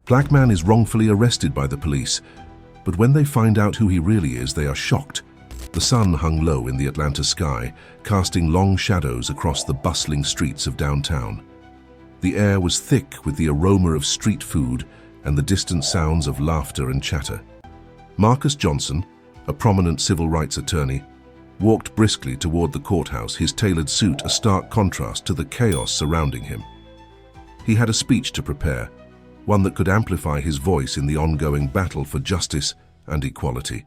Black man is wrongfully arrested by the police, but when they find out who he really is, they are shocked. The sun hung low in the Atlanta sky, casting long shadows across the bustling streets of downtown. The air was thick with the aroma of street food and the distant sounds of laughter and chatter. Marcus Johnson, a prominent civil rights attorney, walked briskly toward the courthouse, his tailored suit a stark contrast to the chaos surrounding him. He had a speech to prepare, one that could amplify his voice in the ongoing battle for justice and equality.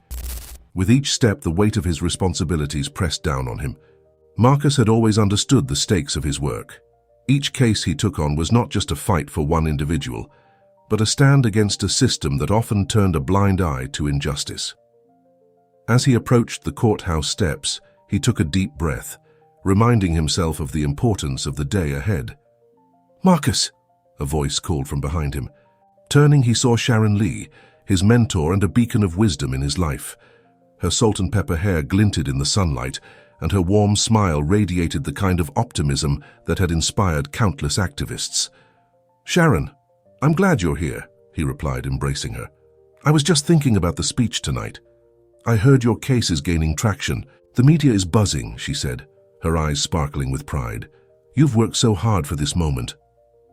With each step, the weight of his responsibilities pressed down on him. Marcus had always understood the stakes of his work. Each case he took on was not just a fight for one individual, but a stand against a system that often turned a blind eye to injustice. As he approached the courthouse steps, he took a deep breath, reminding himself of the importance of the day ahead. "Marcus!" a voice called from behind him. Turning, he saw Sharon Lee, his mentor and a beacon of wisdom in his life. Her salt-and-pepper hair glinted in the sunlight, and her warm smile radiated the kind of optimism that had inspired countless activists. "Sharon, I'm glad you're here," he replied, embracing her. "I was just thinking about the speech tonight. I heard your case is gaining traction. The media is buzzing," she said, her eyes sparkling with pride. "You've worked so hard for this moment."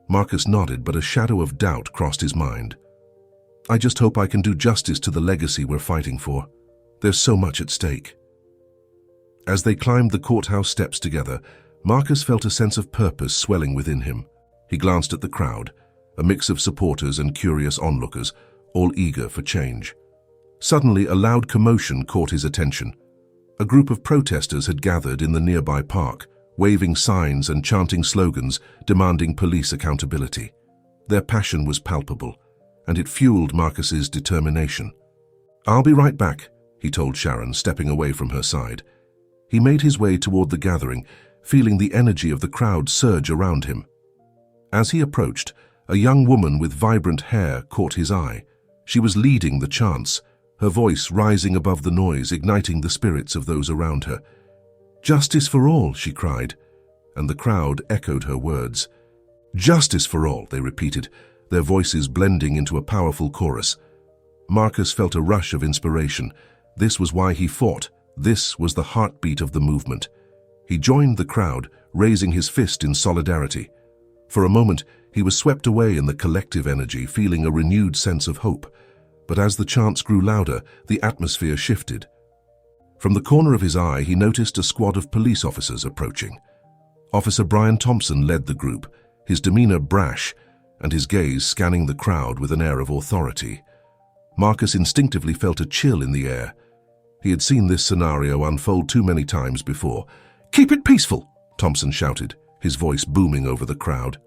Marcus nodded, but a shadow of doubt crossed his mind. "I just hope I can do justice to the legacy we're fighting for. There's so much at stake." As they climbed the courthouse steps together, Marcus felt a sense of purpose swelling within him. He glanced at the crowd, a mix of supporters and curious onlookers, all eager for change. Suddenly, a loud commotion caught his attention. A group of protesters had gathered in the nearby park, waving signs and chanting slogans demanding police accountability. Their passion was palpable, and it fueled Marcus's determination. "I'll be right back," he told Sharon, stepping away from her side. He made his way toward the gathering, feeling the energy of the crowd surge around him. As he approached, a young woman with vibrant hair caught his eye. She was leading the chants, her voice rising above the noise, igniting the spirits of those around her. "Justice for all," she cried, and the crowd echoed her words. "Justice for all," they repeated, their voices blending into a powerful chorus. Marcus felt a rush of inspiration. This was why he fought. This was the heartbeat of the movement. He joined the crowd, raising his fist in solidarity. For a moment, he was swept away in the collective energy, feeling a renewed sense of hope. But as the chants grew louder, the atmosphere shifted. From the corner of his eye, he noticed a squad of police officers approaching. Officer Brian Thompson led the group, his demeanor brash, and his gaze scanning the crowd with an air of authority. Marcus instinctively felt a chill in the air. He had seen this scenario unfold too many times before. "Keep it peaceful," Thompson shouted, his voice booming over the crowd.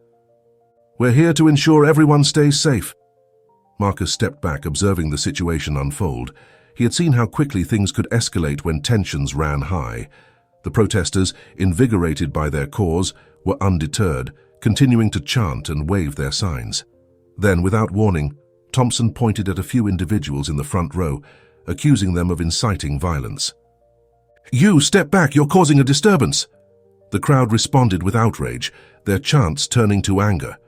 "We're here to ensure everyone stays safe." Marcus stepped back, observing the situation unfold. He had seen how quickly things could escalate when tensions ran high. The protesters, invigorated by their cause, were undeterred, continuing to chant and wave their signs. Then, without warning, Thompson pointed at a few individuals in the front row, accusing them of inciting violence. "You, step back, you're causing a disturbance." The crowd responded with outrage, their chants turning to anger.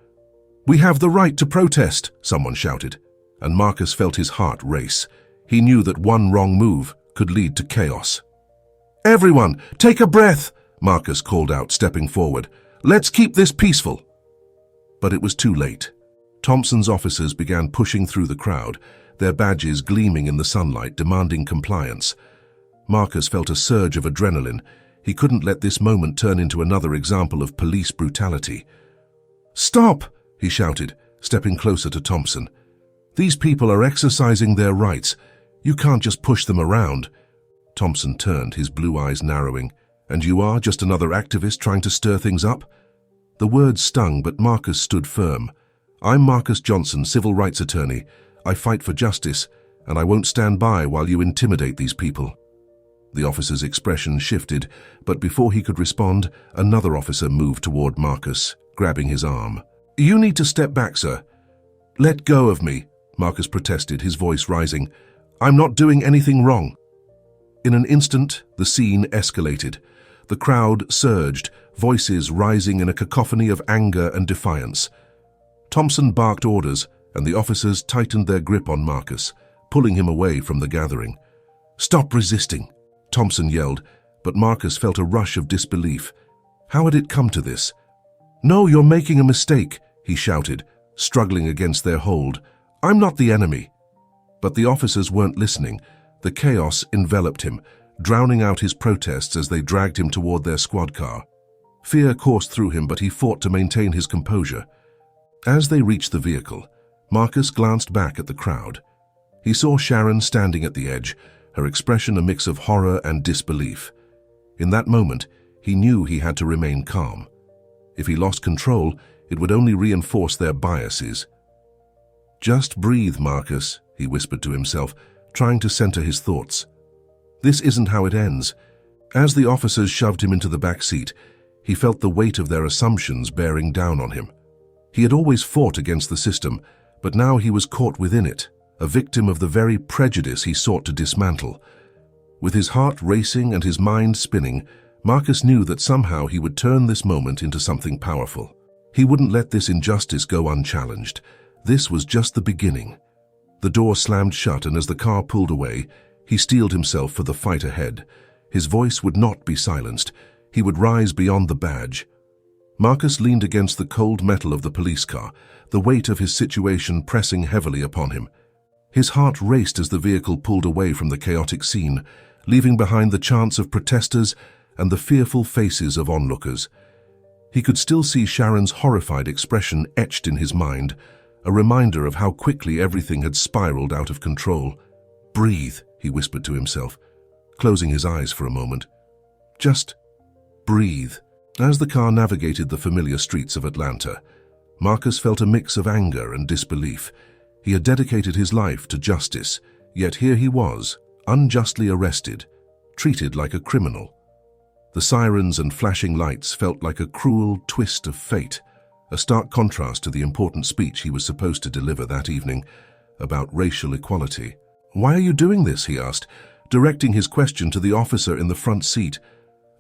"We have the right to protest," someone shouted, and Marcus felt his heart race. He knew that one wrong move could lead to chaos. "Everyone, take a breath," Marcus called out, stepping forward. "Let's keep this peaceful." But it was too late. Thompson's officers began pushing through the crowd, their badges gleaming in the sunlight, demanding compliance. Marcus felt a surge of adrenaline. He couldn't let this moment turn into another example of police brutality. "Stop!" he shouted, stepping closer to Thompson. "These people are exercising their rights. You can't just push them around." Thompson turned, his blue eyes narrowing. "And you are just another activist trying to stir things up?" The words stung, but Marcus stood firm. "I'm Marcus Johnson, civil rights attorney. I fight for justice, and I won't stand by while you intimidate these people." The officer's expression shifted, but before he could respond, another officer moved toward Marcus, grabbing his arm. "You need to step back, sir." "Let go of me," Marcus protested, his voice rising. "I'm not doing anything wrong." In an instant, the scene escalated. The crowd surged, voices rising in a cacophony of anger and defiance. Thompson barked orders, and the officers tightened their grip on Marcus, pulling him away from the gathering. "Stop resisting," Thompson yelled, but Marcus felt a rush of disbelief. How had it come to this? "No, you're making a mistake," he shouted, struggling against their hold. "I'm not the enemy." But the officers weren't listening. The chaos enveloped him, drowning out his protests as they dragged him toward their squad car. Fear coursed through him, but he fought to maintain his composure. As they reached the vehicle, Marcus glanced back at the crowd. He saw Sharon standing at the edge, her expression a mix of horror and disbelief. In that moment, he knew he had to remain calm. If he lost control, it would only reinforce their biases. "Just breathe, Marcus," he whispered to himself, trying to center his thoughts. "This isn't how it ends." As the officers shoved him into the back seat, he felt the weight of their assumptions bearing down on him. He had always fought against the system, but now he was caught within it, a victim of the very prejudice he sought to dismantle. With his heart racing and his mind spinning, Marcus knew that somehow he would turn this moment into something powerful. He wouldn't let this injustice go unchallenged. This was just the beginning. The door slammed shut, and as the car pulled away, he steeled himself for the fight ahead. His voice would not be silenced. He would rise beyond the badge. Marcus leaned against the cold metal of the police car, the weight of his situation pressing heavily upon him. His heart raced as the vehicle pulled away from the chaotic scene, leaving behind the chants of protesters and the fearful faces of onlookers. He could still see Sharon's horrified expression etched in his mind, a reminder of how quickly everything had spiraled out of control. "Breathe," he whispered to himself, closing his eyes for a moment. "Just breathe." As the car navigated the familiar streets of Atlanta, Marcus felt a mix of anger and disbelief. He had dedicated his life to justice, yet here he was, unjustly arrested, treated like a criminal. The sirens and flashing lights felt like a cruel twist of fate, a stark contrast to the important speech he was supposed to deliver that evening about racial equality. "Why are you doing this?" he asked, directing his question to the officer in the front seat,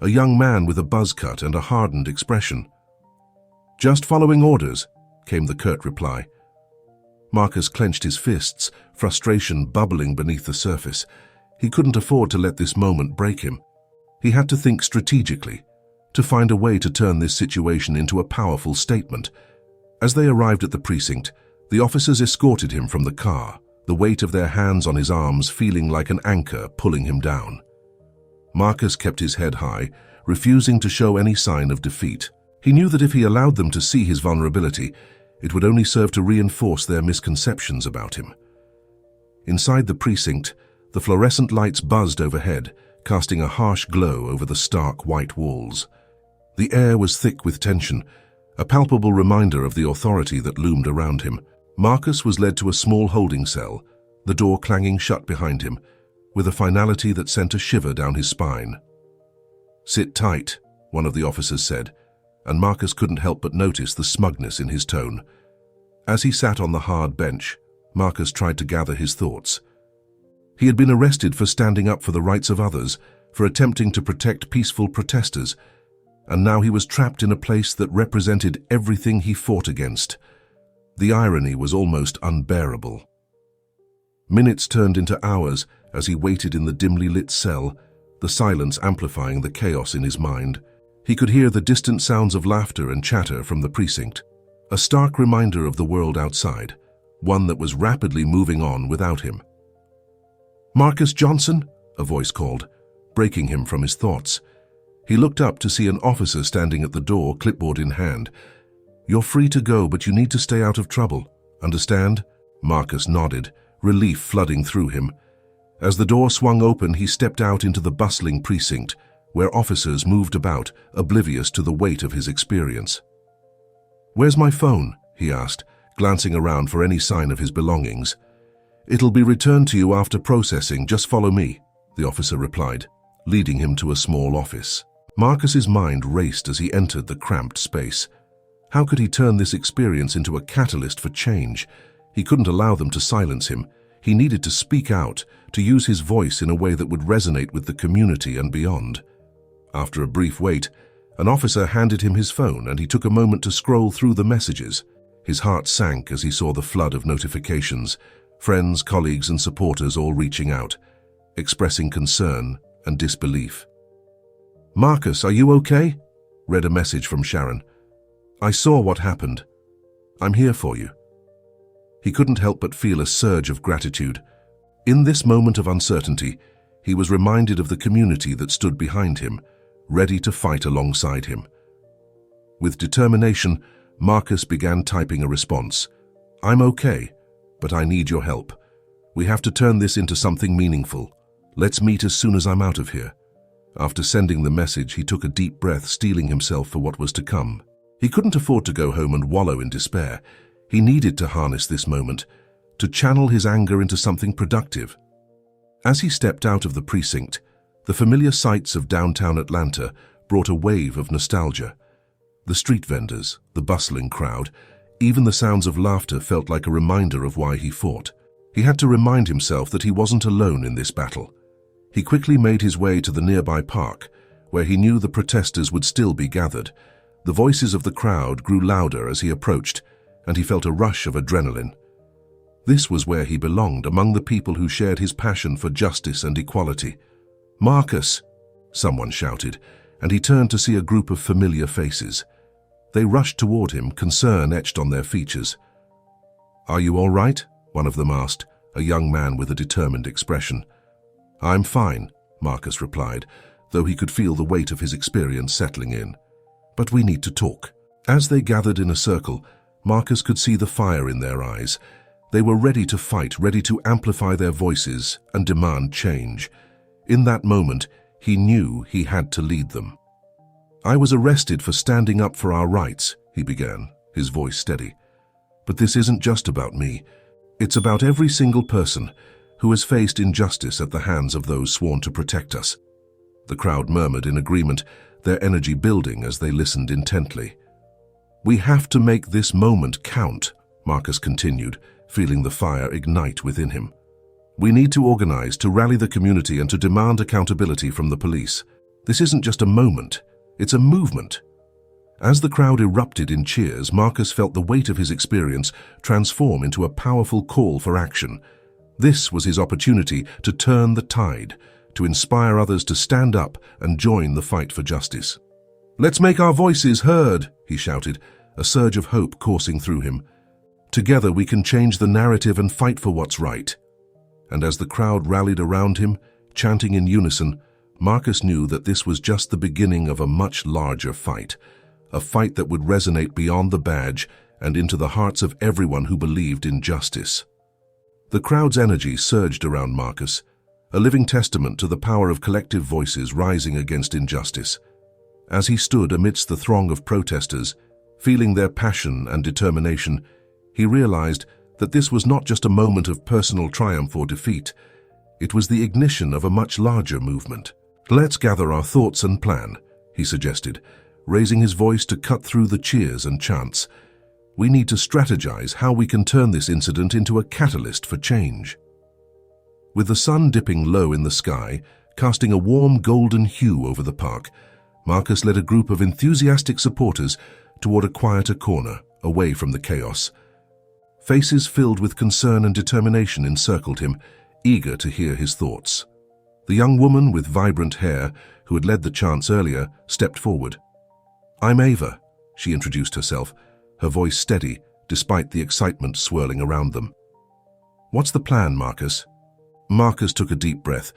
a young man with a buzz cut and a hardened expression. "Just following orders," came the curt reply. Marcus clenched his fists, frustration bubbling beneath the surface. He couldn't afford to let this moment break him. He had to think strategically, to find a way to turn this situation into a powerful statement. As they arrived at the precinct, the officers escorted him from the car, the weight of their hands on his arms feeling like an anchor pulling him down. Marcus kept his head high, refusing to show any sign of defeat. He knew that if he allowed them to see his vulnerability, it would only serve to reinforce their misconceptions about him. Inside the precinct, the fluorescent lights buzzed overhead, casting a harsh glow over the stark white walls. The air was thick with tension, a palpable reminder of the authority that loomed around him. Marcus was led to a small holding cell, the door clanging shut behind him, with a finality that sent a shiver down his spine. "Sit tight," one of the officers said, and Marcus couldn't help but notice the smugness in his tone. As he sat on the hard bench, Marcus tried to gather his thoughts. He had been arrested for standing up for the rights of others, for attempting to protect peaceful protesters, and now he was trapped in a place that represented everything he fought against. The irony was almost unbearable. Minutes turned into hours as he waited in the dimly lit cell, the silence amplifying the chaos in his mind. He could hear the distant sounds of laughter and chatter from the precinct, a stark reminder of the world outside, one that was rapidly moving on without him. "Marcus Johnson?" a voice called, breaking him from his thoughts. He looked up to see an officer standing at the door, clipboard in hand. "You're free to go, but you need to stay out of trouble. Understand?" Marcus nodded, relief flooding through him. As the door swung open, he stepped out into the bustling precinct, where officers moved about, oblivious to the weight of his experience. "Where's my phone?" he asked, glancing around for any sign of his belongings. "It'll be returned to you after processing. Just follow me," the officer replied, leading him to a small office. Marcus's mind raced as he entered the cramped space. How could he turn this experience into a catalyst for change? He couldn't allow them to silence him. He needed to speak out, to use his voice in a way that would resonate with the community and beyond. After a brief wait, an officer handed him his phone and he took a moment to scroll through the messages. His heart sank as he saw the flood of notifications, friends, colleagues, and supporters all reaching out, expressing concern and disbelief. "Marcus, are you okay?" read a message from Sharon. "I saw what happened. I'm here for you." He couldn't help but feel a surge of gratitude. In this moment of uncertainty, he was reminded of the community that stood behind him, ready to fight alongside him. With determination, Marcus began typing a response. "I'm okay, but I need your help. We have to turn this into something meaningful. Let's meet as soon as I'm out of here." After sending the message, he took a deep breath, steeling himself for what was to come. He couldn't afford to go home and wallow in despair. He needed to harness this moment, to channel his anger into something productive. As he stepped out of the precinct, the familiar sights of downtown Atlanta brought a wave of nostalgia. The street vendors, the bustling crowd, even the sounds of laughter felt like a reminder of why he fought. He had to remind himself that he wasn't alone in this battle. He quickly made his way to the nearby park, where he knew the protesters would still be gathered. The voices of the crowd grew louder as he approached, and he felt a rush of adrenaline. This was where he belonged, among the people who shared his passion for justice and equality. "Marcus!" someone shouted, and he turned to see a group of familiar faces. They rushed toward him, concern etched on their features. "Are you all right?" one of them asked, a young man with a determined expression. "I'm fine," Marcus replied, though he could feel the weight of his experience settling in. "But we need to talk." As they gathered in a circle, Marcus could see the fire in their eyes. They were ready to fight, ready to amplify their voices and demand change. In that moment, he knew he had to lead them. "I was arrested for standing up for our rights," he began, his voice steady. "But this isn't just about me. It's about every single person who has faced injustice at the hands of those sworn to protect us." The crowd murmured in agreement, their energy building as they listened intently. "We have to make this moment count," Marcus continued, feeling the fire ignite within him. "We need to organize, to rally the community, and to demand accountability from the police. This isn't just a moment, it's a movement." As the crowd erupted in cheers, Marcus felt the weight of his experience transform into a powerful call for action. This was his opportunity to turn the tide, to inspire others to stand up and join the fight for justice. "Let's make our voices heard," he shouted, a surge of hope coursing through him. "Together we can change the narrative and fight for what's right." And as the crowd rallied around him, chanting in unison, Marcus knew that this was just the beginning of a much larger fight, a fight that would resonate beyond the badge and into the hearts of everyone who believed in justice. The crowd's energy surged around Marcus, a living testament to the power of collective voices rising against injustice. As he stood amidst the throng of protesters, feeling their passion and determination, he realized that this was not just a moment of personal triumph or defeat. It was the ignition of a much larger movement. "Let's gather our thoughts and plan," he suggested, raising his voice to cut through the cheers and chants. "We need to strategize how we can turn this incident into a catalyst for change." With the sun dipping low in the sky, casting a warm golden hue over the park, Marcus led a group of enthusiastic supporters toward a quieter corner, away from the chaos. Faces filled with concern and determination encircled him, eager to hear his thoughts. The young woman with vibrant hair, who had led the chants earlier, stepped forward. "I'm Ava," she introduced herself, her voice steady despite the excitement swirling around them. "What's the plan, Marcus?" Marcus took a deep breath,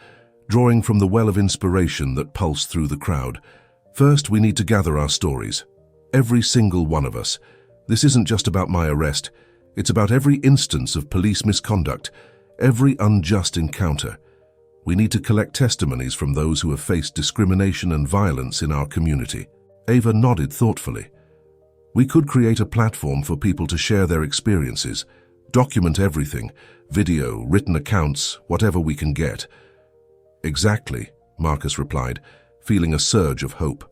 drawing from the well of inspiration that pulsed through the crowd. "First, we need to gather our stories. Every single one of us. This isn't just about my arrest. It's about every instance of police misconduct, every unjust encounter. We need to collect testimonies from those who have faced discrimination and violence in our community." Ava nodded thoughtfully. "We could create a platform for people to share their experiences, document everything, video, written accounts, whatever we can get." "Exactly," Marcus replied, feeling a surge of hope.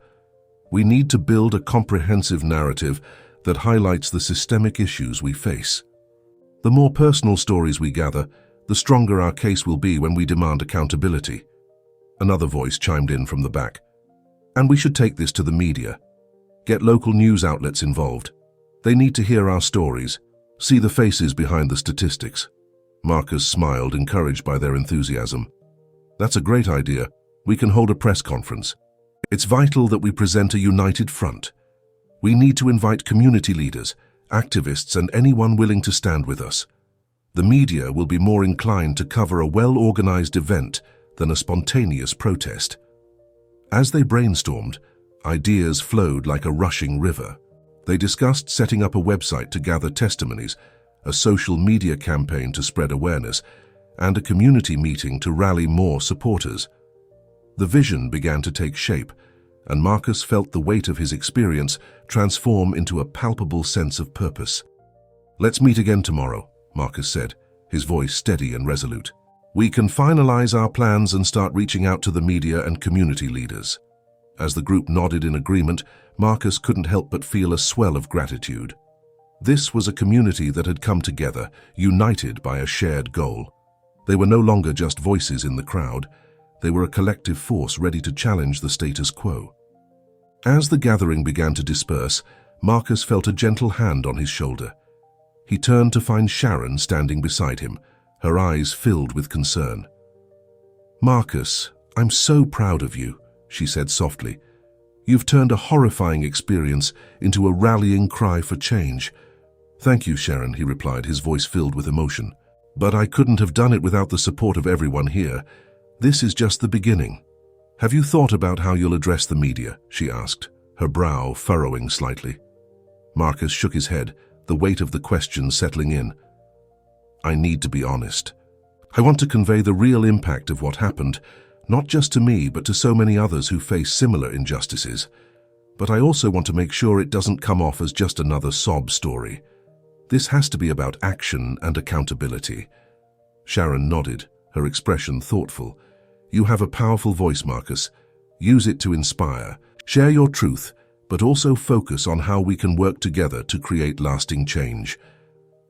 "We need to build a comprehensive narrative that highlights the systemic issues we face. The more personal stories we gather, the stronger our case will be when we demand accountability." Another voice chimed in from the back. "And we should take this to the media. Get local news outlets involved." They need to hear our stories, see the faces behind the statistics. Marcus smiled, encouraged by their enthusiasm. That's a great idea. We can hold a press conference. It's vital that we present a united front. We need to invite community leaders, activists, and anyone willing to stand with us. The media will be more inclined to cover a well-organized event than a spontaneous protest. As they brainstormed, ideas flowed like a rushing river. They discussed setting up a website to gather testimonies, a social media campaign to spread awareness, and a community meeting to rally more supporters. The vision began to take shape, and Marcus felt the weight of his experience transform into a palpable sense of purpose. "Let's meet again tomorrow," Marcus said, his voice steady and resolute. "We can finalize our plans and start reaching out to the media and community leaders." As the group nodded in agreement, Marcus couldn't help but feel a swell of gratitude. This was a community that had come together, united by a shared goal. They were no longer just voices in the crowd. They were a collective force ready to challenge the status quo. As the gathering began to disperse, Marcus felt a gentle hand on his shoulder. He turned to find Sharon standing beside him, her eyes filled with concern. "Marcus, I'm so proud of you," she said softly. "You've turned a horrifying experience into a rallying cry for change." "Thank you, Sharon," he replied, his voice filled with emotion. "But I couldn't have done it without the support of everyone here. This is just the beginning." "Have you thought about how you'll address the media?" she asked, her brow furrowing slightly. Marcus shook his head, the weight of the question settling in. "I need to be honest. I want to convey the real impact of what happened, not just to me, but to so many others who face similar injustices. But I also want to make sure it doesn't come off as just another sob story. This has to be about action and accountability." Sharon nodded, her expression thoughtful. "You have a powerful voice, Marcus. Use it to inspire. Share your truth, but also focus on how we can work together to create lasting change."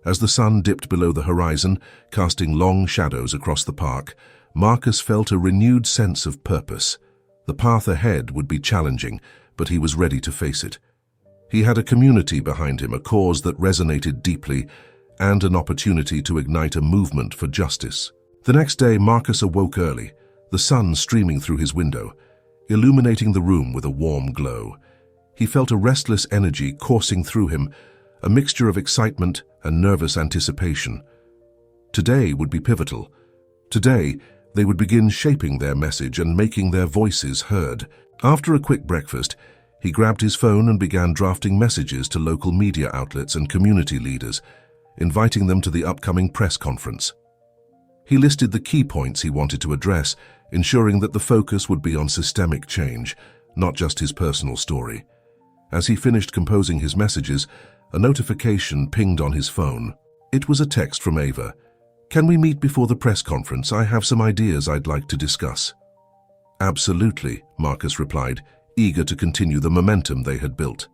As the sun dipped below the horizon, casting long shadows across the park, Marcus felt a renewed sense of purpose. The path ahead would be challenging, but he was ready to face it. He had a community behind him, a cause that resonated deeply, and an opportunity to ignite a movement for justice. The next day, Marcus awoke early, the sun streaming through his window, illuminating the room with a warm glow. He felt a restless energy coursing through him, a mixture of excitement and nervous anticipation. Today would be pivotal. Today, they would begin shaping their message and making their voices heard. After a quick breakfast, he grabbed his phone and began drafting messages to local media outlets and community leaders, inviting them to the upcoming press conference. He listed the key points he wanted to address, ensuring that the focus would be on systemic change, not just his personal story. As he finished composing his messages, a notification pinged on his phone. It was a text from Ava. "Can we meet before the press conference? I have some ideas I'd like to discuss." "Absolutely," Marcus replied, eager to continue the momentum they had built.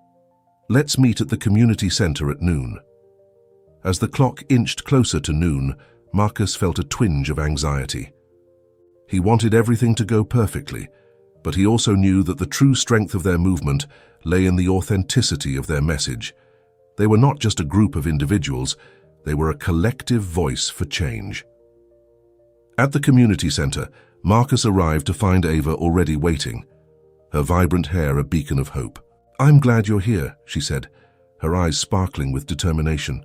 "Let's meet at the community center at noon." As the clock inched closer to noon, Marcus felt a twinge of anxiety. He wanted everything to go perfectly, but he also knew that the true strength of their movement lay in the authenticity of their message. They were not just a group of individuals, they were a collective voice for change. At the community center, Marcus arrived to find Ava already waiting, her vibrant hair a beacon of hope. "I'm glad you're here," she said, her eyes sparkling with determination.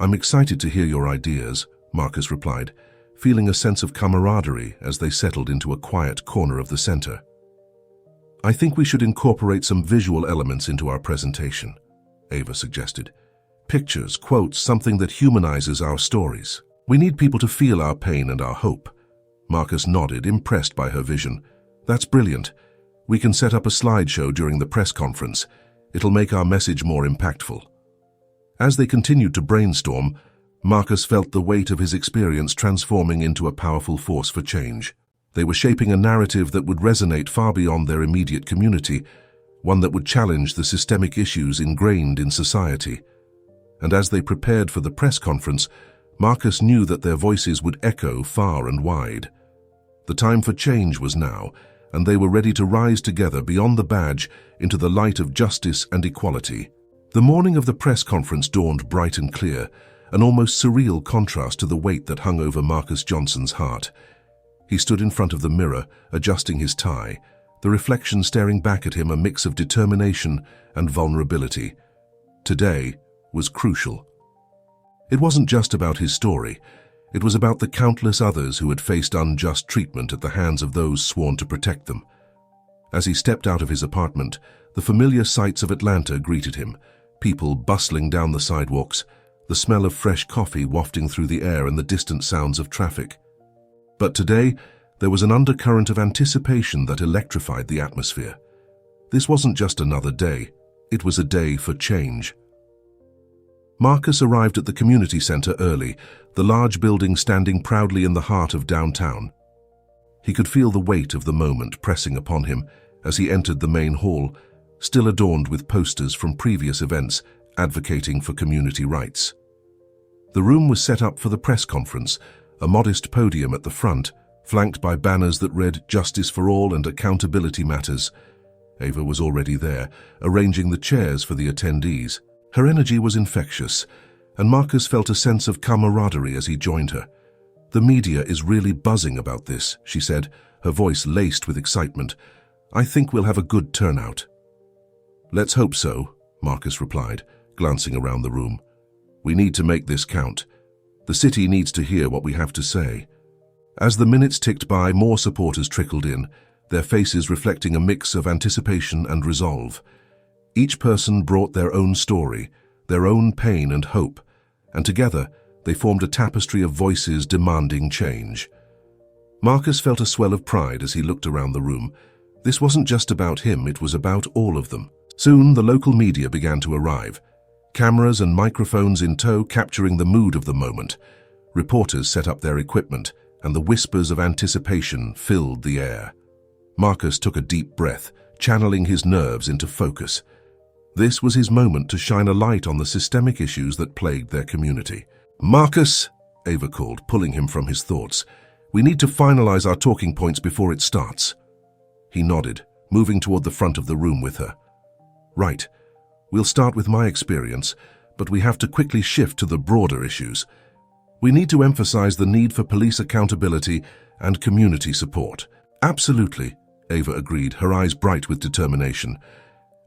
"I'm excited to hear your ideas," Marcus replied, feeling a sense of camaraderie as they settled into a quiet corner of the center. "I think we should incorporate some visual elements into our presentation," Ava suggested. "Pictures, quotes, something that humanizes our stories. We need people to feel our pain and our hope." Marcus nodded, impressed by her vision. "That's brilliant. We can set up a slideshow during the press conference. It'll make our message more impactful." As they continued to brainstorm, Marcus felt the weight of his experience transforming into a powerful force for change. They were shaping a narrative that would resonate far beyond their immediate community, one that would challenge the systemic issues ingrained in society. And as they prepared for the press conference, Marcus knew that their voices would echo far and wide. The time for change was now, and they were ready to rise together beyond the badge into the light of justice and equality. The morning of the press conference dawned bright and clear, an almost surreal contrast to the weight that hung over Marcus Johnson's heart. He stood in front of the mirror, adjusting his tie, the reflection staring back at him, a mix of determination and vulnerability. Today was crucial. It wasn't just about his story. It was about the countless others who had faced unjust treatment at the hands of those sworn to protect them. As he stepped out of his apartment, the familiar sights of Atlanta greeted him, people bustling down the sidewalks, the smell of fresh coffee wafting through the air and the distant sounds of traffic. But today, there was an undercurrent of anticipation that electrified the atmosphere. This wasn't just another day, it was a day for change. Marcus arrived at the community center early, the large building standing proudly in the heart of downtown. He could feel the weight of the moment pressing upon him as he entered the main hall, still adorned with posters from previous events advocating for community rights. The room was set up for the press conference, a modest podium at the front, flanked by banners that read "Justice for All" and "Accountability Matters." Ava was already there, arranging the chairs for the attendees. Her energy was infectious, and Marcus felt a sense of camaraderie as he joined her. "The media is really buzzing about this," she said, her voice laced with excitement. "I think we'll have a good turnout." "Let's hope so," Marcus replied, glancing around the room. "We need to make this count. The city needs to hear what we have to say." As the minutes ticked by, more supporters trickled in, their faces reflecting a mix of anticipation and resolve. Each person brought their own story, their own pain and hope, and together they formed a tapestry of voices demanding change. Marcus felt a swell of pride as he looked around the room. This wasn't just about him, it was about all of them. Soon the local media began to arrive, cameras and microphones in tow capturing the mood of the moment. Reporters set up their equipment, and the whispers of anticipation filled the air. Marcus took a deep breath, channeling his nerves into focus. This was his moment to shine a light on the systemic issues that plagued their community. "Marcus," Ava called, pulling him from his thoughts, "we need to finalize our talking points before it starts." He nodded, moving toward the front of the room with her. "Right. We'll start with my experience, but we have to quickly shift to the broader issues. We need to emphasize the need for police accountability and community support." "Absolutely," Ava agreed, her eyes bright with determination.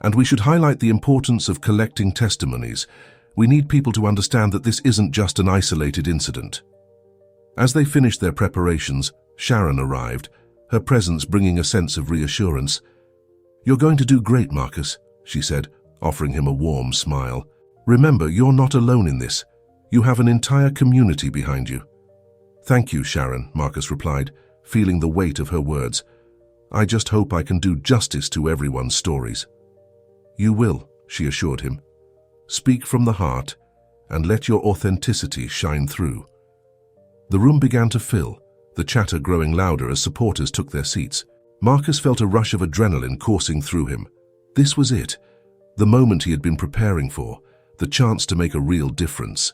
"And we should highlight the importance of collecting testimonies. We need people to understand that this isn't just an isolated incident." As they finished their preparations, Sharon arrived, her presence bringing a sense of reassurance. "You're going to do great, Marcus," she said, offering him a warm smile. "Remember, you're not alone in this. You have an entire community behind you." "Thank you, Sharon," Marcus replied, feeling the weight of her words. "I just hope I can do justice to everyone's stories." "You will," she assured him. "Speak from the heart and let your authenticity shine through." The room began to fill, the chatter growing louder as supporters took their seats. Marcus felt a rush of adrenaline coursing through him. This was it, the moment he had been preparing for, the chance to make a real difference.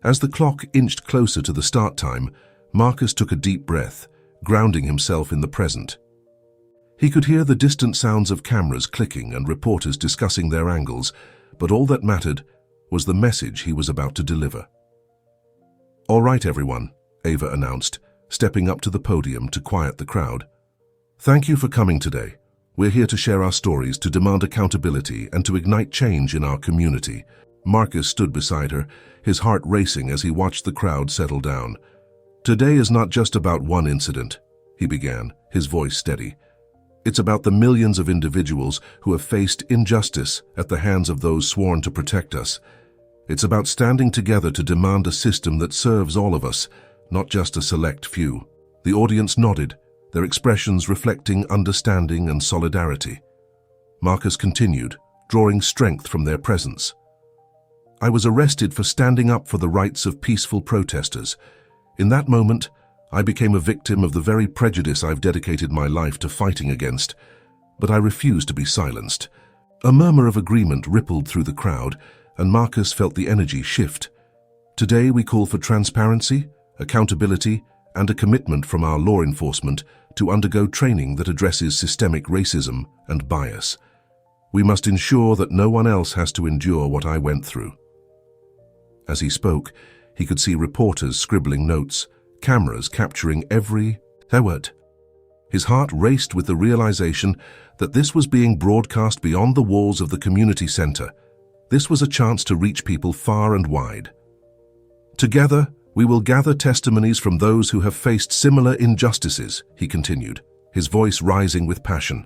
As the clock inched closer to the start time, Marcus took a deep breath, grounding himself in the present. He could hear the distant sounds of cameras clicking and reporters discussing their angles, but all that mattered was the message he was about to deliver. "All right, everyone," Ava announced, stepping up to the podium to quiet the crowd. "Thank you for coming today. We're here to share our stories, to demand accountability, and to ignite change in our community." Marcus stood beside her, his heart racing as he watched the crowd settle down. "Today is not just about one incident," he began, his voice steady. "It's about the millions of individuals who have faced injustice at the hands of those sworn to protect us. It's about standing together to demand a system that serves all of us, not just a select few." The audience nodded, their expressions reflecting understanding and solidarity. Marcus continued, drawing strength from their presence. "I was arrested for standing up for the rights of peaceful protesters. In that moment, I became a victim of the very prejudice I've dedicated my life to fighting against, but I refused to be silenced." A murmur of agreement rippled through the crowd, and Marcus felt the energy shift. "Today we call for transparency, accountability, and a commitment from our law enforcement to undergo training that addresses systemic racism and bias. We must ensure that no one else has to endure what I went through." As he spoke, he could see reporters scribbling notes, cameras capturing every word. His heart raced with the realization that this was being broadcast beyond the walls of the community center. This was a chance to reach people far and wide. "Together, we will gather testimonies from those who have faced similar injustices," he continued, his voice rising with passion.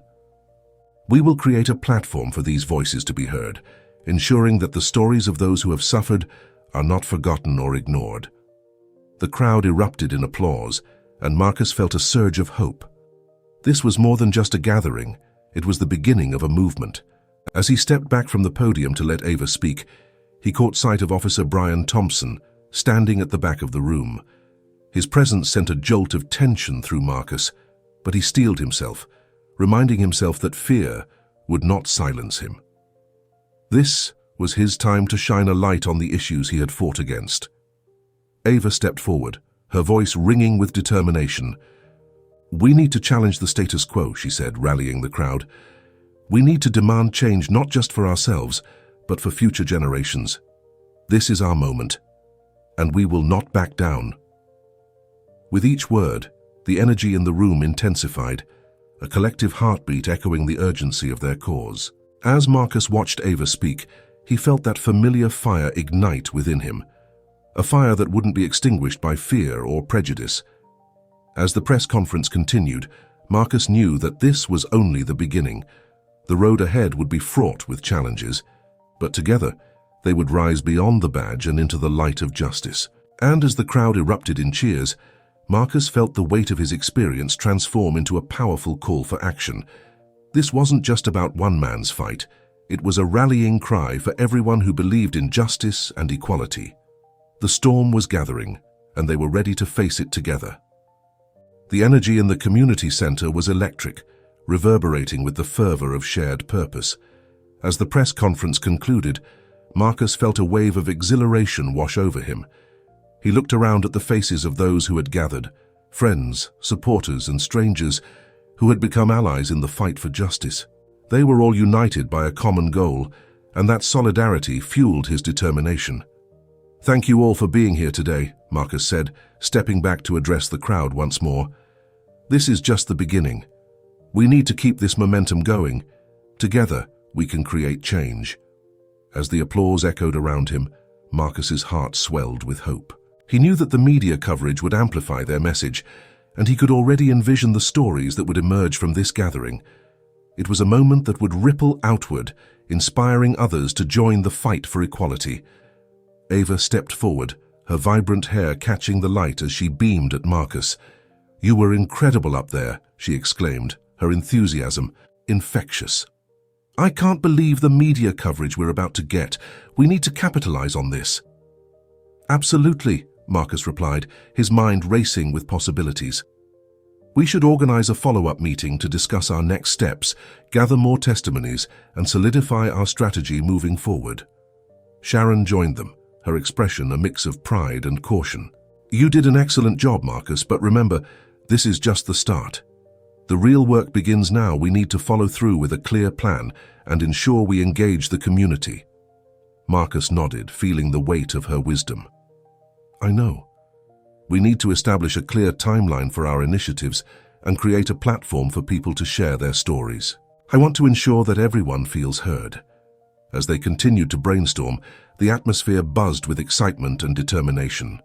"We will create a platform for these voices to be heard, ensuring that the stories of those who have suffered are not forgotten or ignored." The crowd erupted in applause, and Marcus felt a surge of hope. This was more than just a gathering, it was the beginning of a movement. As he stepped back from the podium to let Ava speak, he caught sight of Officer Brian Thompson, standing at the back of the room. His presence sent a jolt of tension through Marcus, but he steeled himself, reminding himself that fear would not silence him. This was his time to shine a light on the issues he had fought against. Ava stepped forward, her voice ringing with determination. "We need to challenge the status quo," she said, rallying the crowd. "We need to demand change not just for ourselves, but for future generations. This is our moment, and we will not back down." With each word, the energy in the room intensified, a collective heartbeat echoing the urgency of their cause. As Marcus watched Ava speak, he felt that familiar fire ignite within him, a fire that wouldn't be extinguished by fear or prejudice. As the press conference continued, Marcus knew that this was only the beginning. The road ahead would be fraught with challenges, but together they would rise beyond the badge and into the light of justice. And as the crowd erupted in cheers, Marcus felt the weight of his experience transform into a powerful call for action. This wasn't just about one man's fight, it was a rallying cry for everyone who believed in justice and equality. The storm was gathering, and they were ready to face it together. The energy in the community center was electric, reverberating with the fervor of shared purpose. As the press conference concluded, Marcus felt a wave of exhilaration wash over him. He looked around at the faces of those who had gathered, friends, supporters, and strangers who had become allies in the fight for justice. They were all united by a common goal, and that solidarity fueled his determination. "Thank you all for being here today," Marcus said, stepping back to address the crowd once more. "This is just the beginning. We need to keep this momentum going. Together, we can create change." As the applause echoed around him, Marcus's heart swelled with hope. He knew that the media coverage would amplify their message, and he could already envision the stories that would emerge from this gathering. It was a moment that would ripple outward, inspiring others to join the fight for equality. Ava stepped forward, her vibrant hair catching the light as she beamed at Marcus. "You were incredible up there," she exclaimed, her enthusiasm infectious. "I can't believe the media coverage we're about to get. We need to capitalize on this." "Absolutely," Marcus replied, his mind racing with possibilities. "We should organize a follow-up meeting to discuss our next steps, gather more testimonies, and solidify our strategy moving forward." Sharon joined them, her expression a mix of pride and caution. "You did an excellent job, Marcus, but remember, this is just the start. The real work begins now. We need to follow through with a clear plan and ensure we engage the community." Marcus nodded, feeling the weight of her wisdom. "I know. We need to establish a clear timeline for our initiatives and create a platform for people to share their stories. I want to ensure that everyone feels heard." As they continued to brainstorm, the atmosphere buzzed with excitement and determination.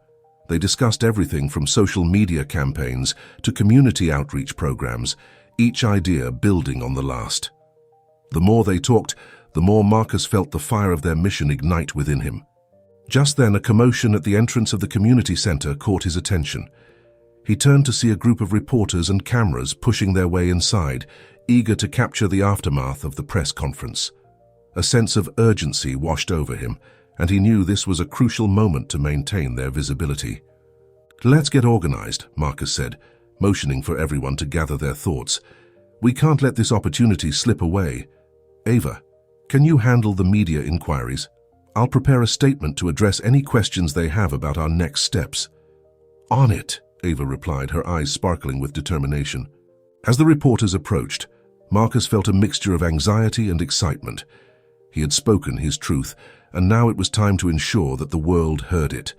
They discussed everything from social media campaigns to community outreach programs, each idea building on the last. The more they talked, the more Marcus felt the fire of their mission ignite within him. Just then, a commotion at the entrance of the community center caught his attention. He turned to see a group of reporters and cameras pushing their way inside, eager to capture the aftermath of the press conference. A sense of urgency washed over him, and he knew this was a crucial moment to maintain their visibility. "Let's get organized," Marcus said, motioning for everyone to gather their thoughts. "We can't let this opportunity slip away. Ava, can you handle the media inquiries? I'll prepare a statement to address any questions they have about our next steps." "On it," Ava replied, her eyes sparkling with determination. As the reporters approached, Marcus felt a mixture of anxiety and excitement. He had spoken his truth, and now it was time to ensure that the world heard it.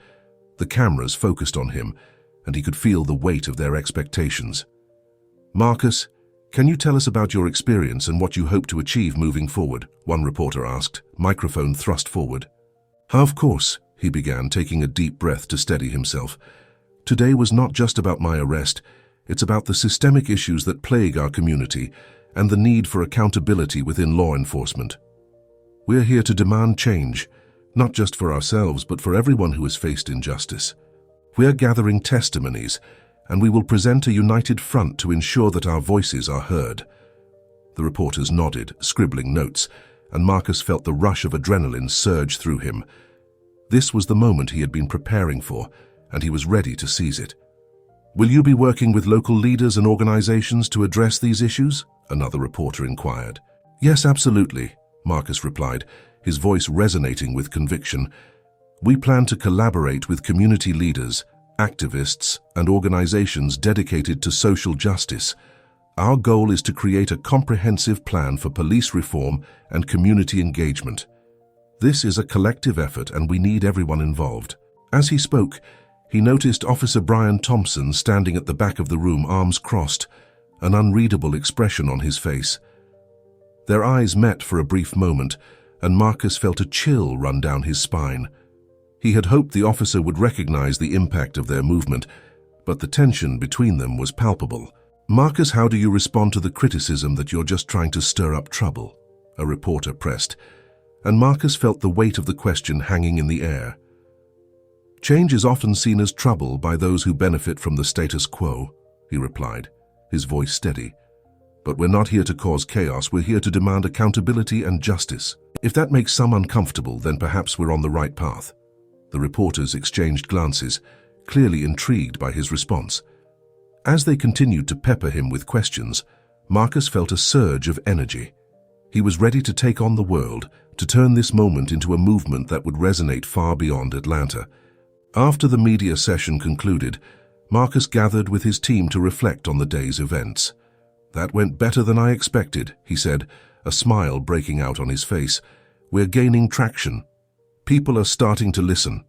The cameras focused on him, and he could feel the weight of their expectations. "Marcus, can you tell us about your experience and what you hope to achieve moving forward?" one reporter asked, microphone thrust forward. "Of course," he began, taking a deep breath to steady himself. "Today was not just about my arrest. It's about the systemic issues that plague our community and the need for accountability within law enforcement. We're here to demand change, not just for ourselves, but for everyone who has faced injustice. We're gathering testimonies, and we will present a united front to ensure that our voices are heard." The reporters nodded, scribbling notes, and Marcus felt the rush of adrenaline surge through him. This was the moment he had been preparing for, and he was ready to seize it. "Will you be working with local leaders and organizations to address these issues?" another reporter inquired. "Yes, absolutely," Marcus replied, his voice resonating with conviction. "We plan to collaborate with community leaders, activists, and organizations dedicated to social justice. Our goal is to create a comprehensive plan for police reform and community engagement. This is a collective effort, and we need everyone involved." As he spoke, he noticed Officer Brian Thompson standing at the back of the room, arms crossed, an unreadable expression on his face. Their eyes met for a brief moment, and Marcus felt a chill run down his spine. He had hoped the officer would recognize the impact of their movement, but the tension between them was palpable. "Marcus, how do you respond to the criticism that you're just trying to stir up trouble?" a reporter pressed, and Marcus felt the weight of the question hanging in the air. "Change is often seen as trouble by those who benefit from the status quo," he replied, his voice steady. "But we're not here to cause chaos, we're here to demand accountability and justice. If that makes some uncomfortable, then perhaps we're on the right path." The reporters exchanged glances, clearly intrigued by his response. As they continued to pepper him with questions, Marcus felt a surge of energy. He was ready to take on the world, to turn this moment into a movement that would resonate far beyond Atlanta. After the media session concluded, Marcus gathered with his team to reflect on the day's events. "That went better than I expected," he said, a smile breaking out on his face. "We're gaining traction. People are starting to listen."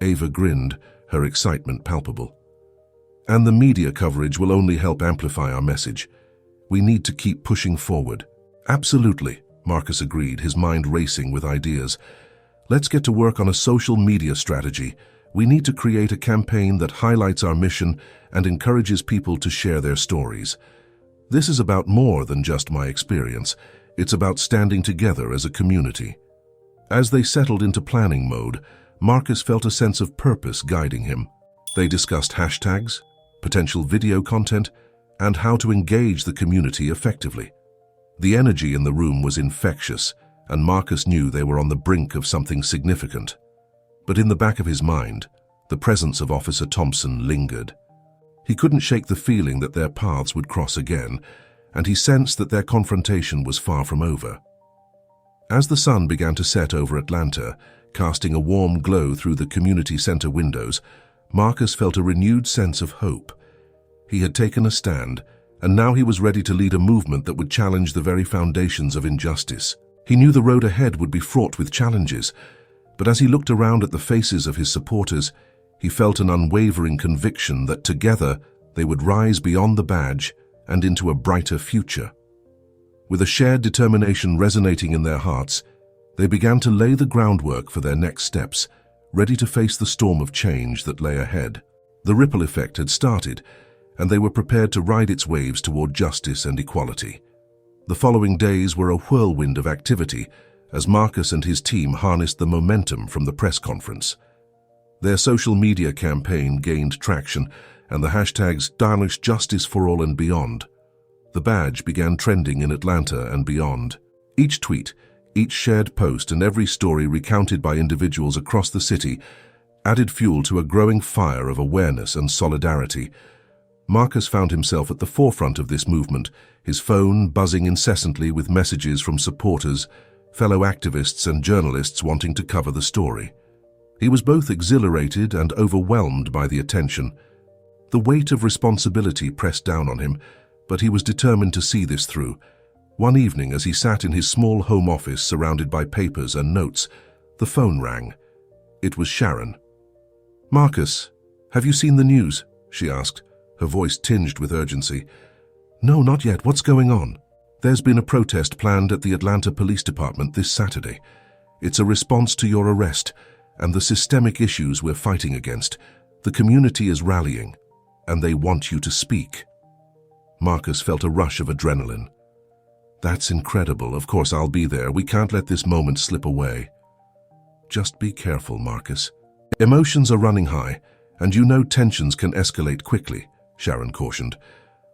Ava grinned, her excitement palpable. "And the media coverage will only help amplify our message. We need to keep pushing forward." "Absolutely," Marcus agreed, his mind racing with ideas. "Let's get to work on a social media strategy. We need to create a campaign that highlights our mission and encourages people to share their stories. This is about more than just my experience. It's about standing together as a community." As they settled into planning mode, Marcus felt a sense of purpose guiding him. They discussed hashtags, potential video content, and how to engage the community effectively. The energy in the room was infectious, and Marcus knew they were on the brink of something significant. But in the back of his mind, the presence of Officer Thompson lingered. He couldn't shake the feeling that their paths would cross again, and he sensed that their confrontation was far from over. As the sun began to set over Atlanta, casting a warm glow through the community center windows, Marcus felt a renewed sense of hope. He had taken a stand, and now he was ready to lead a movement that would challenge the very foundations of injustice. He knew the road ahead would be fraught with challenges, but as he looked around at the faces of his supporters, he felt an unwavering conviction that together they would rise beyond the badge and into a brighter future. With a shared determination resonating in their hearts, they began to lay the groundwork for their next steps, ready to face the storm of change that lay ahead. The ripple effect had started, and they were prepared to ride its waves toward justice and equality. The following days were a whirlwind of activity as Marcus and his team harnessed the momentum from the press conference. Their social media campaign gained traction, and the hashtags #Justice for All and beyond. The badge began trending in Atlanta and beyond. Each tweet, each shared post, and every story recounted by individuals across the city added fuel to a growing fire of awareness and solidarity. Marcus found himself at the forefront of this movement, his phone buzzing incessantly with messages from supporters, fellow activists, and journalists wanting to cover the story. He was both exhilarated and overwhelmed by the attention. The weight of responsibility pressed down on him, but he was determined to see this through, One evening, as he sat in his small home office surrounded by papers and notes, the phone rang. It was Sharon. "Marcus, have you seen the news?" she asked, her voice tinged with urgency. "No, not yet. What's going on?" "There's been a protest planned at the Atlanta Police Department this Saturday. It's a response to your arrest and the systemic issues we're fighting against. The community is rallying, and they want you to speak." Marcus felt a rush of adrenaline. "That's incredible. Of course I'll be there. We can't let this moment slip away." "Just be careful, Marcus. Emotions are running high, and you know tensions can escalate quickly," Sharon cautioned.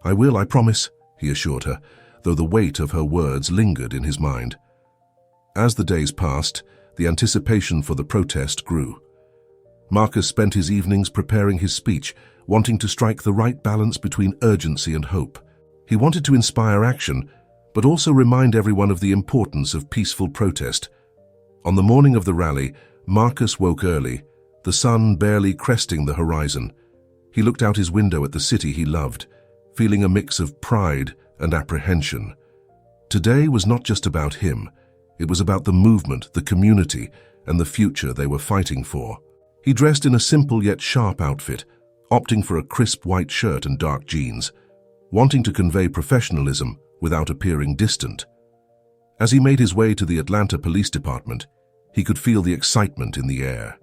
"I will, I promise," he assured her, though the weight of her words lingered in his mind. As the days passed, the anticipation for the protest grew. Marcus spent his evenings preparing his speech, wanting to strike the right balance between urgency and hope. He wanted to inspire action, but also remind everyone of the importance of peaceful protest. On the morning of the rally, Marcus woke early, the sun barely cresting the horizon. He looked out his window at the city he loved, feeling a mix of pride and apprehension. Today was not just about him. It was about the movement, the community, and the future they were fighting for. He dressed in a simple yet sharp outfit, opting for a crisp white shirt and dark jeans, wanting to convey professionalism without appearing distant. As he made his way to the Atlanta Police Department, he could feel the excitement in the air.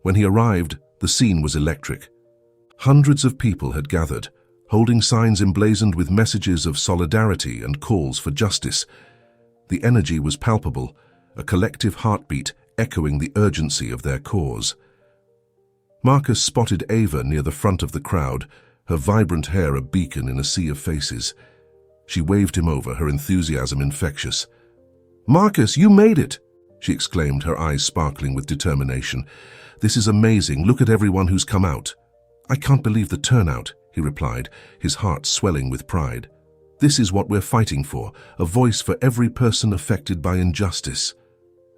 When he arrived, the scene was electric. Hundreds of people had gathered, holding signs emblazoned with messages of solidarity and calls for justice. The energy was palpable, a collective heartbeat echoing the urgency of their cause. Marcus spotted Ava near the front of the crowd, her vibrant hair a beacon in a sea of faces. She waved him over, her enthusiasm infectious. "Marcus, you made it!" she exclaimed, her eyes sparkling with determination. "This is amazing. Look at everyone who's come out." "I can't believe the turnout," he replied, his heart swelling with pride. "This is what we're fighting for, a voice for every person affected by injustice."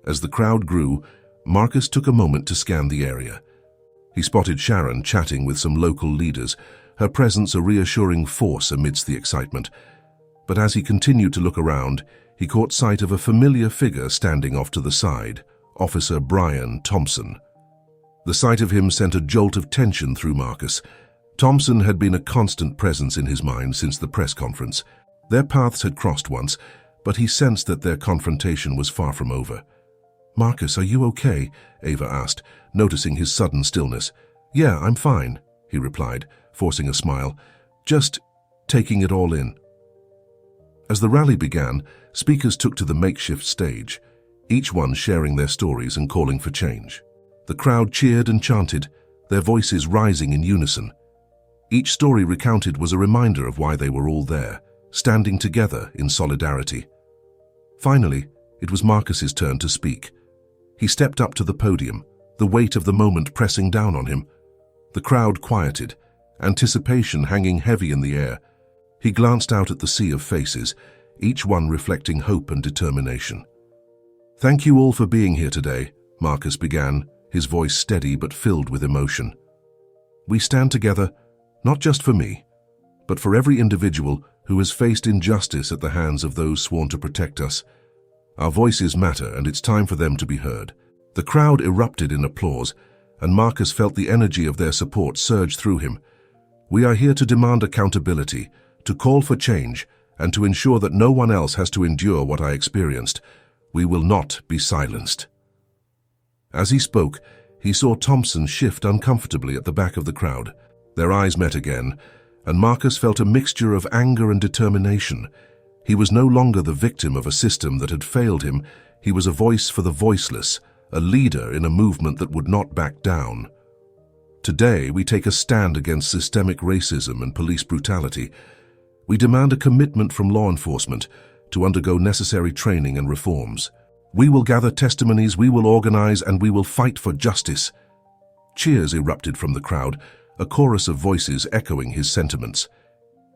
As the crowd grew, Marcus took a moment to scan the area. He spotted Sharon chatting with some local leaders, her presence a reassuring force amidst the excitement. But as he continued to look around, he caught sight of a familiar figure standing off to the side, Officer Brian Thompson. The sight of him sent a jolt of tension through Marcus. Thompson had been a constant presence in his mind since the press conference. Their paths had crossed once, but he sensed that their confrontation was far from over. "Marcus, are you okay?" Ava asked, noticing his sudden stillness. "Yeah, I'm fine," he replied, forcing a smile. "Just taking it all in." As the rally began, speakers took to the makeshift stage, each one sharing their stories and calling for change. The crowd cheered and chanted, their voices rising in unison. Each story recounted was a reminder of why they were all there, standing together in solidarity. Finally, it was Marcus's turn to speak. He stepped up to the podium, the weight of the moment pressing down on him. The crowd quieted, anticipation hanging heavy in the air. He glanced out at the sea of faces, each one reflecting hope and determination. "Thank you all for being here today," Marcus began, his voice steady but filled with emotion. "We stand together, not just for me, but for every individual who has faced injustice at the hands of those sworn to protect us. Our voices matter, and it's time for them to be heard." The crowd erupted in applause, and Marcus felt the energy of their support surge through him. "We are here to demand accountability, to call for change, and to ensure that no one else has to endure what I experienced. We will not be silenced." As he spoke, he saw Thompson shift uncomfortably at the back of the crowd. Their eyes met again, and Marcus felt a mixture of anger and determination. He was no longer the victim of a system that had failed him. He was a voice for the voiceless, a leader in a movement that would not back down. "Today, we take a stand against systemic racism and police brutality. We demand a commitment from law enforcement to undergo necessary training and reforms. We will gather testimonies, we will organize, and we will fight for justice." Cheers erupted from the crowd, a chorus of voices echoing his sentiments.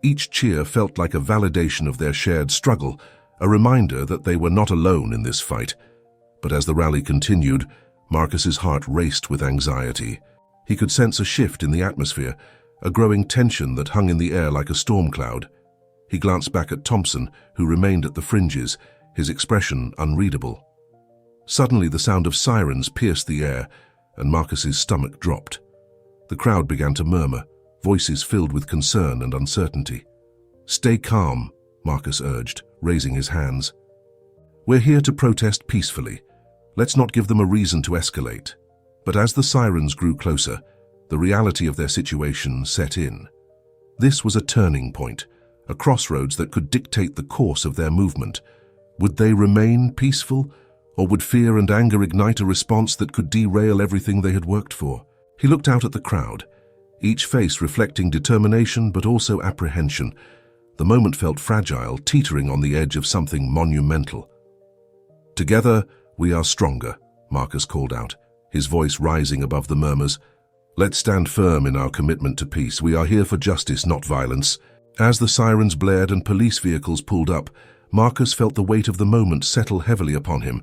Each cheer felt like a validation of their shared struggle, a reminder that they were not alone in this fight. But as the rally continued, Marcus's heart raced with anxiety. He could sense a shift in the atmosphere, a growing tension that hung in the air like a storm cloud. He glanced back at Thompson, who remained at the fringes, his expression unreadable. Suddenly the sound of sirens pierced the air, and Marcus's stomach dropped. The crowd began to murmur, voices filled with concern and uncertainty. "Stay calm," Marcus urged, raising his hands. "We're here to protest peacefully. Let's not give them a reason to escalate." But as the sirens grew closer, the reality of their situation set in. This was a turning point, a crossroads that could dictate the course of their movement. Would they remain peaceful, or would fear and anger ignite a response that could derail everything they had worked for? He looked out at the crowd, each face reflecting determination but also apprehension. The moment felt fragile, teetering on the edge of something monumental. "Together, we are stronger," Marcus called out, his voice rising above the murmurs. "Let's stand firm in our commitment to peace. We are here for justice, not violence." As the sirens blared and police vehicles pulled up, Marcus felt the weight of the moment settle heavily upon him.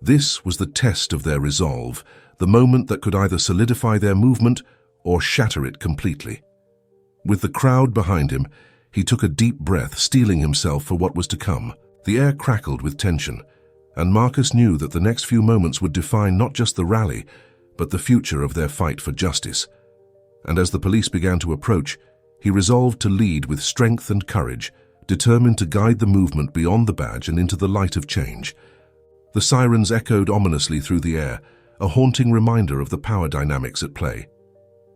This was the test of their resolve, the moment that could either solidify their movement or shatter it completely. With the crowd behind him, he took a deep breath, steeling himself for what was to come. The air crackled with tension, and Marcus knew that the next few moments would define not just the rally, but the future of their fight for justice. And as the police began to approach, he resolved to lead with strength and courage, determined to guide the movement beyond the badge and into the light of change. The sirens echoed ominously through the air, a haunting reminder of the power dynamics at play.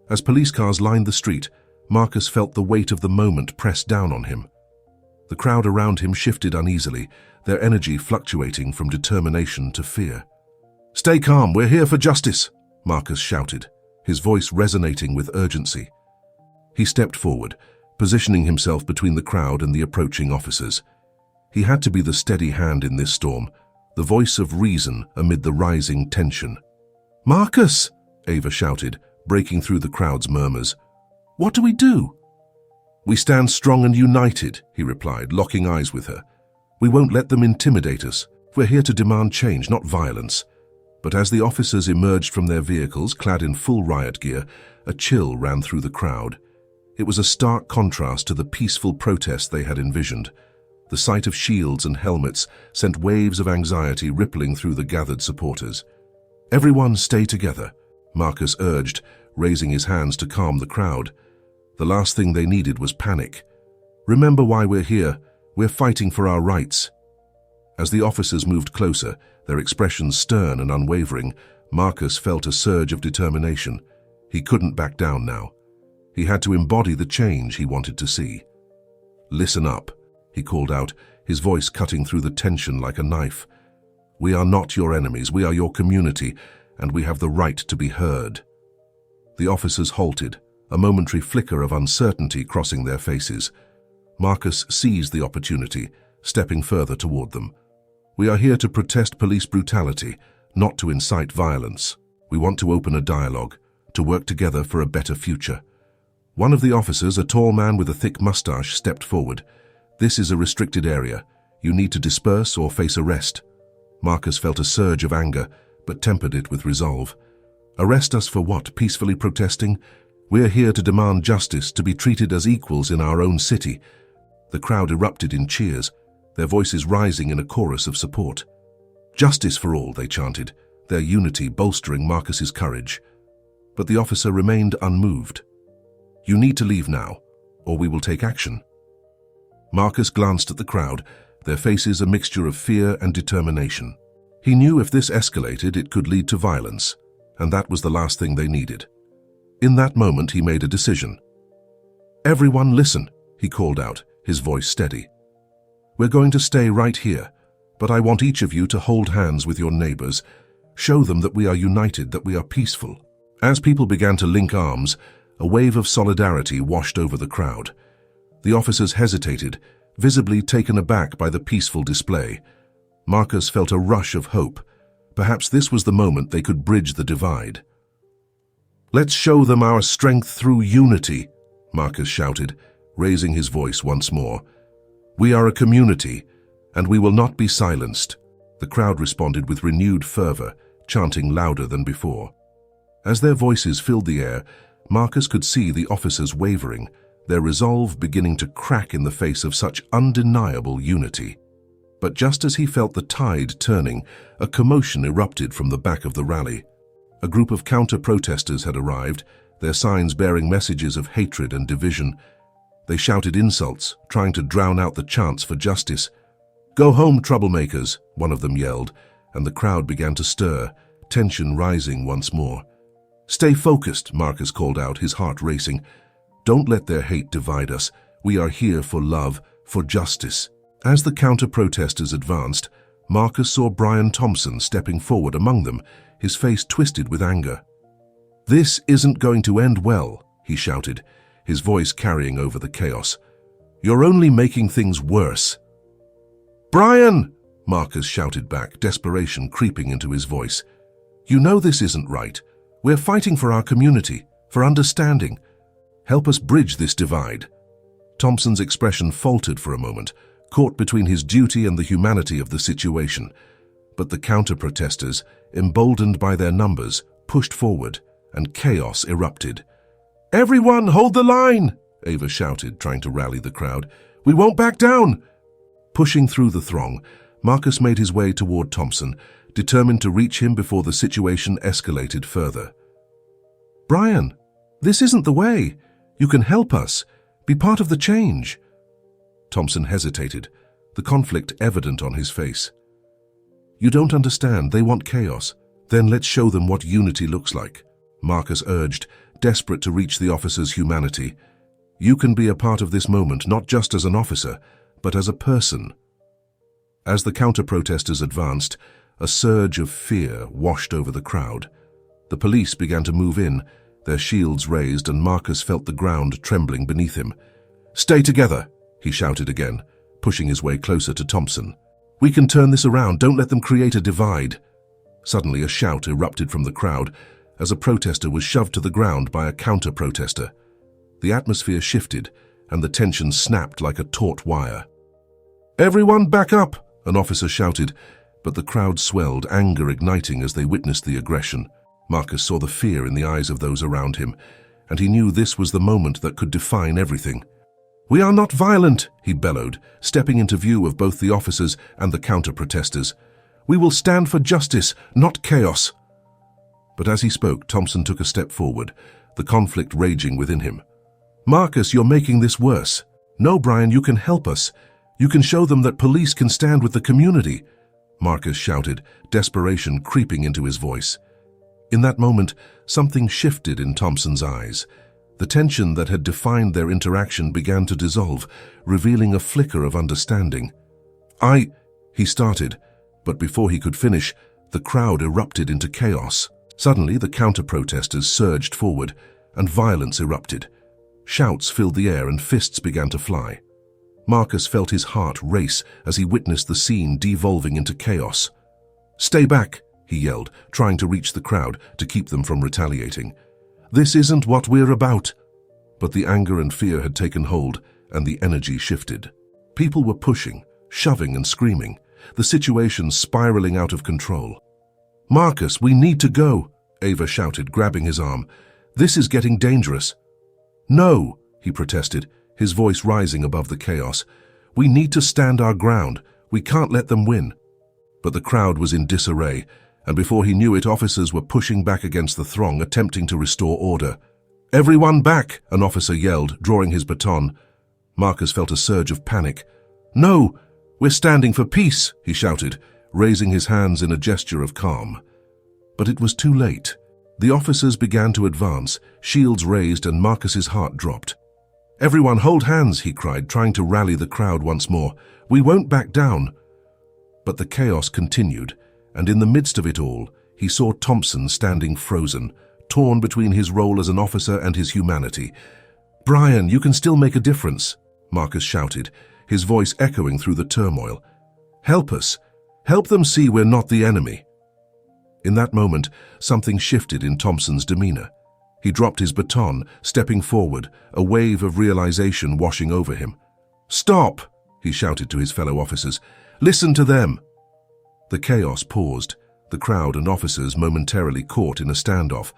As police cars lined the street, Marcus felt the weight of the moment press down on him. The crowd around him shifted uneasily, their energy fluctuating from determination to fear. "Stay calm, we're here for justice," Marcus shouted, his voice resonating with urgency. He stepped forward, positioning himself between the crowd and the approaching officers. He had to be the steady hand in this storm, the voice of reason amid the rising tension. "Marcus!" Ava shouted, breaking through the crowd's murmurs. "What do we do?" "We stand strong and united," he replied, locking eyes with her. "We won't let them intimidate us. We're here to demand change, not violence." But as the officers emerged from their vehicles, clad in full riot gear, a chill ran through the crowd. It was a stark contrast to the peaceful protest they had envisioned. The sight of shields and helmets sent waves of anxiety rippling through the gathered supporters. "Everyone stay together," Marcus urged, raising his hands to calm the crowd. The last thing they needed was panic. "Remember why we're here. We're fighting for our rights." As the officers moved closer, their expressions stern and unwavering, Marcus felt a surge of determination. He couldn't back down now. He had to embody the change he wanted to see. "Listen up," he called out, his voice cutting through the tension like a knife. "We are not your enemies, we are your community, and we have the right to be heard." The officers halted, a momentary flicker of uncertainty crossing their faces. Marcus seized the opportunity, stepping further toward them. "We are here to protest police brutality, not to incite violence. We want to open a dialogue, to work together for a better future." One of the officers, a tall man with a thick mustache, stepped forward. "This is a restricted area. You need to disperse or face arrest." Marcus felt a surge of anger, but tempered it with resolve. "Arrest us for what? Peacefully protesting? We're here to demand justice, to be treated as equals in our own city." The crowd erupted in cheers, their voices rising in a chorus of support. "Justice for all," they chanted, their unity bolstering Marcus's courage. But the officer remained unmoved. "You need to leave now, or we will take action." Marcus glanced at the crowd, their faces a mixture of fear and determination. He knew if this escalated, it could lead to violence, and that was the last thing they needed. In that moment, he made a decision. "Everyone listen," he called out, his voice steady. "We're going to stay right here, but I want each of you to hold hands with your neighbors. Show them that we are united, that we are peaceful." As people began to link arms, a wave of solidarity washed over the crowd. The officers hesitated, visibly taken aback by the peaceful display. Marcus felt a rush of hope. Perhaps this was the moment they could bridge the divide. "Let's show them our strength through unity," Marcus shouted, raising his voice once more. "We are a community, and we will not be silenced." The crowd responded with renewed fervor, chanting louder than before. As their voices filled the air, Marcus could see the officers wavering, their resolve beginning to crack in the face of such undeniable unity. But just as he felt the tide turning, a commotion erupted from the back of the rally. A group of counter-protesters had arrived, their signs bearing messages of hatred and division. They shouted insults, trying to drown out the chants for justice. "Go home, troublemakers," one of them yelled, and the crowd began to stir, tension rising once more. "Stay focused," Marcus called out, his heart racing. "Don't let their hate divide us. We are here for love, for justice." As the counter-protesters advanced, Marcus saw Brian Thompson stepping forward among them, his face twisted with anger. "This isn't going to end well," he shouted, his voice carrying over the chaos. "You're only making things worse." "Brian!" Marcus shouted back, desperation creeping into his voice. "You know this isn't right. We're fighting for our community, for understanding. Help us bridge this divide." Thompson's expression faltered for a moment, caught between his duty and the humanity of the situation. But the counter-protesters, emboldened by their numbers, pushed forward, and chaos erupted. "Everyone, hold the line!" Ava shouted, trying to rally the crowd. "We won't back down!" Pushing through the throng, Marcus made his way toward Thompson, determined to reach him before the situation escalated further. "Brian, this isn't the way. You can help us. Be part of the change." Thompson hesitated, the conflict evident on his face. "You don't understand. They want chaos. Then let's show them what unity looks like," Marcus urged, desperate to reach the officer's humanity. "You can be a part of this moment, not just as an officer, but as a person." As the counter-protesters advanced, a surge of fear washed over the crowd. The police began to move in, their shields raised, and Marcus felt the ground trembling beneath him. "Stay together," he shouted again, pushing his way closer to Thompson. "We can turn this around. Don't let them create a divide." Suddenly, a shout erupted from the crowd as a protester was shoved to the ground by a counter-protester. The atmosphere shifted, and the tension snapped like a taut wire. "Everyone back up!" an officer shouted, but the crowd swelled, anger igniting as they witnessed the aggression. Marcus saw the fear in the eyes of those around him, and he knew this was the moment that could define everything. "We are not violent," he bellowed, stepping into view of both the officers and the counter-protesters. "We will stand for justice, not chaos." But as he spoke, Thompson took a step forward, the conflict raging within him. "Marcus, you're making this worse. No, Brian, you can help us. You can show them that police can stand with the community," Marcus shouted, desperation creeping into his voice. In that moment, something shifted in Thompson's eyes. The tension that had defined their interaction began to dissolve, revealing a flicker of understanding. He started, but before he could finish, the crowd erupted into chaos. Suddenly, the counter-protesters surged forward, and violence erupted. Shouts filled the air and fists began to fly. Marcus felt his heart race as he witnessed the scene devolving into chaos. "Stay back," he yelled, trying to reach the crowd to keep them from retaliating. "This isn't what we're about." But the anger and fear had taken hold, and the energy shifted. People were pushing, shoving and screaming, the situation spiraling out of control. "Marcus, we need to go," Ava shouted, grabbing his arm. "This is getting dangerous." "No," he protested, his voice rising above the chaos. "We need to stand our ground. We can't let them win." But the crowd was in disarray, and before he knew it, officers were pushing back against the throng, attempting to restore order. "Everyone back!" an officer yelled, drawing his baton. Marcus felt a surge of panic. "No, we're standing for peace," he shouted, raising his hands in a gesture of calm. But it was too late. The officers began to advance, shields raised, and Marcus's heart dropped. "Everyone hold hands," he cried, trying to rally the crowd once more. "We won't back down." But the chaos continued, and in the midst of it all, he saw Thompson standing frozen, torn between his role as an officer and his humanity. "Brian, you can still make a difference," Marcus shouted, his voice echoing through the turmoil. "Help us. Help them see we're not the enemy." In that moment, something shifted in Thompson's demeanor. He dropped his baton, stepping forward, a wave of realization washing over him. "Stop!" he shouted to his fellow officers. "Listen to them." The chaos paused, the crowd and officers momentarily caught in a standoff.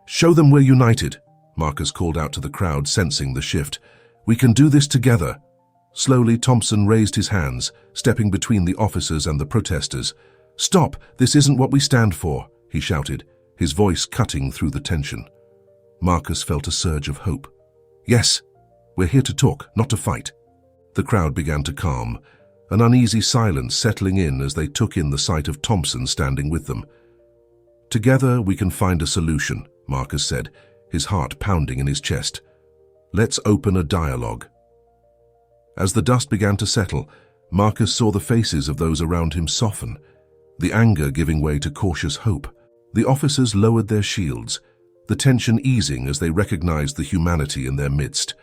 "Show them we're united," Marcus called out to the crowd, sensing the shift. We can do this together. Slowly, Thompson raised his hands, stepping between the officers and the protesters. Stop! This isn't what we stand for, he shouted, his voice cutting through the tension. Marcus felt a surge of hope. Yes, we're here to talk, not to fight. The crowd began to calm, an uneasy silence settling in as they took in the sight of Thompson standing with them. Together we can find a solution, Marcus said, his heart pounding in his chest. Let's open a dialogue. As the dust began to settle, Marcus saw the faces of those around him soften, the anger giving way to cautious hope. The officers lowered their shields, the tension easing as they recognized the humanity in their midst.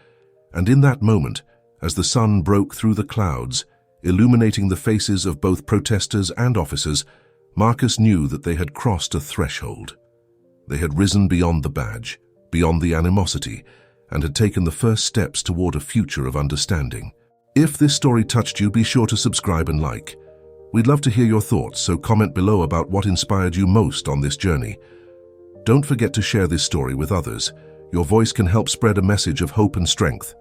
And in that moment, as the sun broke through the clouds, illuminating the faces of both protesters and officers, Marcus knew that they had crossed a threshold. They had risen beyond the badge, beyond the animosity, and had taken the first steps toward a future of understanding. If this story touched you, be sure to subscribe and like. We'd love to hear your thoughts, so comment below about what inspired you most on this journey. Don't forget to share this story with others. Your voice can help spread a message of hope and strength.